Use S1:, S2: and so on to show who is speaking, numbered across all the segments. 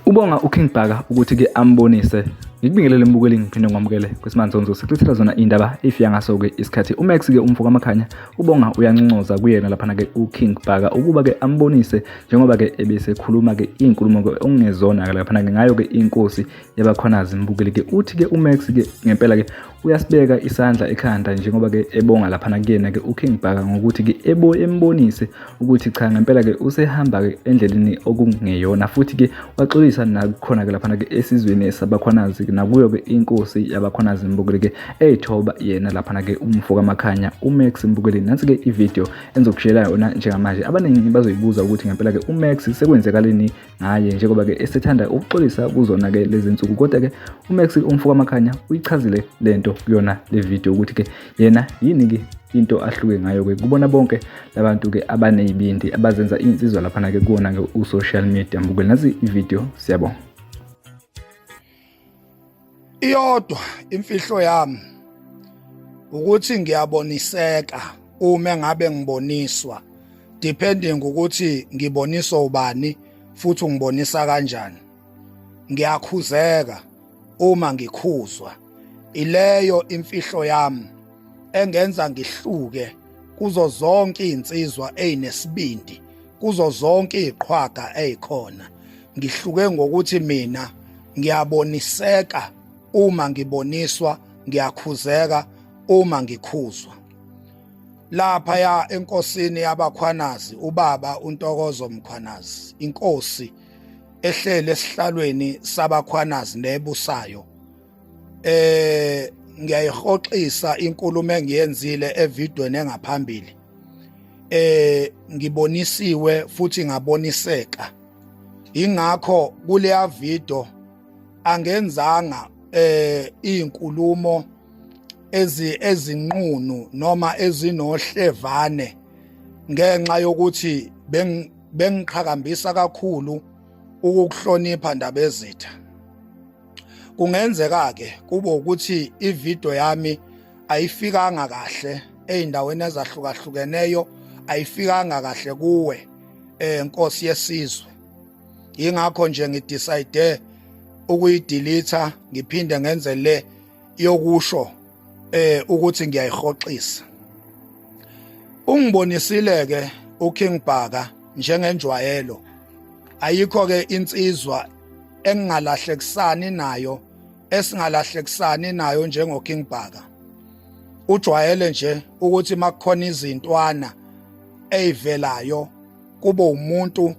S1: Ubonga uKing Bhaka ukuthi ke ambonise ngikubingelele mbukeli ngiphinde ngamukele kwesimanje sonke siqhithela zona indaba efika ngaso ke isikhathi uMax ke umfuka amakhanya ubonga uyanconcoza kuyena lapha ke uKing Bhaka ukuba ke ambonise njengoba ke ebesekhuluma ke inkulumo ke ongezona ke lapha ke ngayo ke inkosi yabakhwanazi mbukeli ke uthi ke uMax ke ngempela ke uyasibeka isandla ekhanda njengoba ke ebonga lapha kuyena ke uKing Bhaka ngokuthi ke embonise ukuthi cha ngempela ke usehamba ke endleleni okungeyona futhi ke waxolisa nakhona ke lapha ke esizweni sabakhwanazi nakuyo ke inkosi yabakhwanazi mbukeli ke ethoba yena lapha ke umfuka amakhanya uMax mbukeli nansi ke ivideo enzokushela yona njengamanje abaningi bazoyibuza ukuthi ngempela ke uMax sekwenzekaleni ngaye njengoba ke esethanda ukuxolisa kuzona ke lezi insuku kodwa ke uMax umfuka amakhanya uyichazile lento kuyona le video ukuthi ke yena yini ke into ahluke ngayo ke kubona bonke labantu ke abanezibindi abazenza insizwa lapha ke kuona ke u-social media mbukeli nasi ivideo siyabonga.
S2: Iyodwa imfihlo yami ukuthi ngiyaboniseka uma ngabe ngiboniswa depending ukuthi ngiboniswa ubani futhi ungibonisa kanjani. Ngiyakhuzeka uma ngikhuzwa. Ileyo imfihlo yami engenza ngihluke kuzo zonke insizwa ezinesibindi, kuzo zonke iziqhwaga ezikhona. Ngihluke ngokuthi mina ngiyaboniseka uma ngiboniswa, ngiyakhuzeka uma ngikhuzwa. Lapha ya enkosini yabakhwanazi ubaba uNtokozo Mkhwanazi, inkosi ehlele esihlalweni sabakhwanazi nebusayo. Ngiyayihoxisa inkulumo engiyenzile evidweni engaphambili. Ngibonisiwe futhi ngaboniseka. Ingakho kuleya video angenzanga izinkulumo ezinqunu noma ezinohlevane ngenxa yokuthi bengiqhakambisa kakhulu ukuhlonipha ndaba ezitha. Kungenzeka ke kube ukuthi ivideo yami ayifikanga kahle ezindaweni ezahlukahlukeneyo, ayifikanga kahle kuwe Nkosi yesizwe. Ingakho nje ngidecide ukuyidelete ngiphinde ngenze le yokusho ukuthi ngiyayihoxisa. Ungibonisile ke uKing Bhaka njengenjwayelo. Ayikho ke insizwa engingalahlekisani nayo, esingalahlekisani nayo njengoKing Bhaka. Ujwayele nje ukuthi makukhona izintwana ezivelayo kube umuntu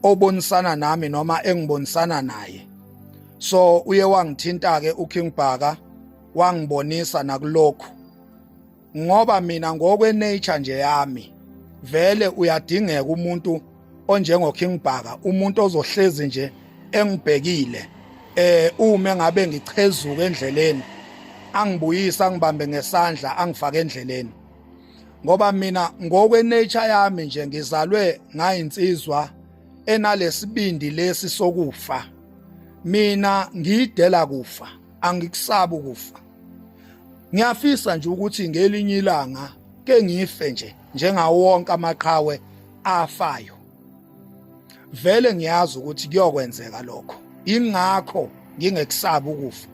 S2: obonisana nami noma engibonisana naye. So uye wangithinta ke uKing Bhaka wangibonisa nakulokho. Ngoba mina ngokwe nature nje yami vele uyadingeka umuntu onjengoKing Bhaka, umuntu ozohlezi nje engibhekile uma ngabe ngichezuka endleleni angibuyisa angibambe ngesandla angifake endleleni. Ngoba mina ngokwe nature yami nje ngizalwe ngayinsizwa enalesibindi lesi sokufa. Mina ngidela kufa, angikusabi ukufa. Ngiyafisa nje ukuthi ngelinye ilanga ke ngife nje njengawo wonke amaqhawe afayo. Vele ngiyazi ukuthi kuyokwenzeka lokho. Ingakho ngingekusabi ukufa.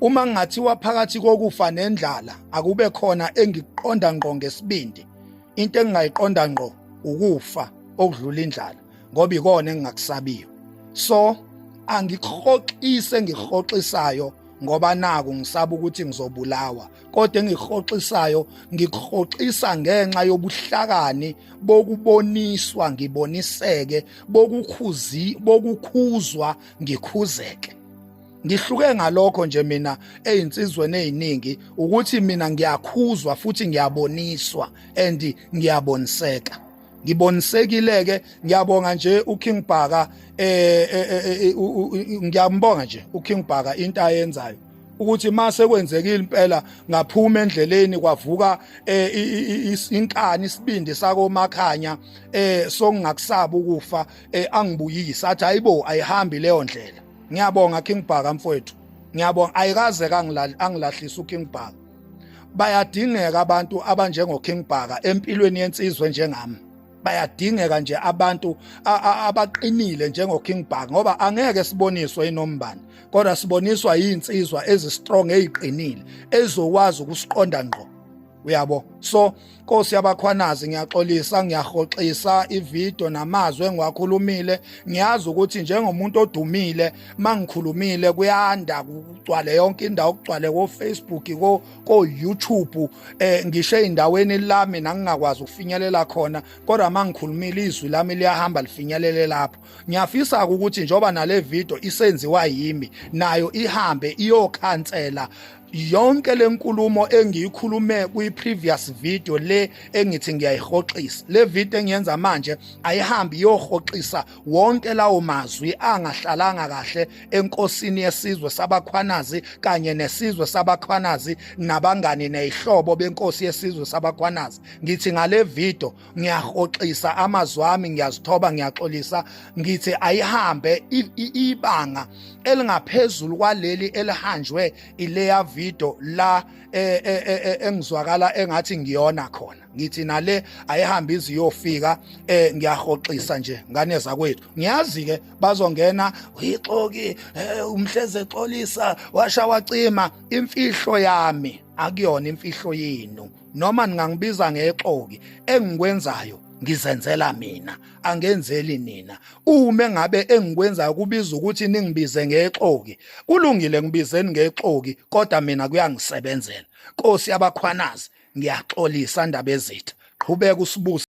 S2: Uma ngingathiwa phakathi kokufa nendlala akube khona engiqonda ngqo ngesibindi, into engingayiqonda ngqo ukufa okudlula indlala ngoba ikona engingakusabiyo. So angikhoxise ngihoxisayo ngoba naku ngisaba ukuthi ngizobulawa, kodwa engihoxisayo ngikhoxisa ngenxa yobuhlakani bokuboniswa ngiboniseke, bokukhuzwa ngikhuzeke. Ngihluke ngalokho nje mina ezinsizweni eziningi ukuthi mina ngiyakhuzwa futhi ngiyaboniswa and ngiyaboniseka. Ngibonisekile ke ngiyabonga nje uKing Bhaka ngiyambonga nje uKing Bhaka into ayenzayo ukuthi mase kwenzekile impela ngaphuma endleleni kwavuka inkani isibindi sakomakhanya sokungakusaba ukufa angibuyisa athi hayibo ayihambi leyo ndlela. ngiyabonga King Bhaka mfowethu ngiyabonga ayikaze angilahlisa uKing Bhaka bayadingeka abantu abanjengo King Bhaka empilweni yensizwe njengami bayadingeka nje abantu abaqinile njengo King Bhaka ngoba angeke siboniswe inombani kodwa siboniswa yinsizwa ezistrong eziqinile ezokwazi ukusiqonda ngqo uyabo so Nkosi yabakhwanazi ngiyaxolisa ngiyahoxisa ivideo namazwi engiwakhulumile ngiyazi ukuthi njengomuntu odumile mangikhulumile kuyanda kugcwale yonke indawo kugcwale ko Facebook ko YouTube ngisho eindaweni lami nangingakwazi ukufinyelela khona kodwa mangikhulumile izwi lami liyahamba lifinyelele lapho ngiyafisa ukuthi njoba nale video isenziwa yimi nayo ihambe iyokhansela yonke lenkulumo engiyikhulume kwi-previous video le engithi ngiyayihoxisa le video engiyenza manje ayihambi iyohoxisa wonke lawo mazwi angahlalanga kahle enkosini yesizwe sabakhwanazi kanye nesizwe sabakhwanazi nabangani nezihlobo benkosi yesizwe sabakhwanazi ngithi ngale video ngiyahoxisa amazwi ami ngiyazithoba ngiyaxolisa ngithi ayihambe ibanga elingaphezulu kwaleli elihanjwe ileya video la engizwakala engathi ngiyona khona ngithi nale ayihambi iziyofika ngiyahoxisa nje ngane zakwethu ngiyazi ke bazongena uyixoki umhleze exolisa washa wacima imfihlo yami akuyona imfihlo yenu noma ningangibiza ngexoki engikwenzayo ngizenzela mina angenzeli nina uma ngabe engikwenza kubiza ukuthi ningibize ngexoki kulungile ngibizeni ngexoki kodwa mina kuyangisebenzela Nkosi yabakhwanazi ngiyaxolisa indaba ezitha qhubeka usibuze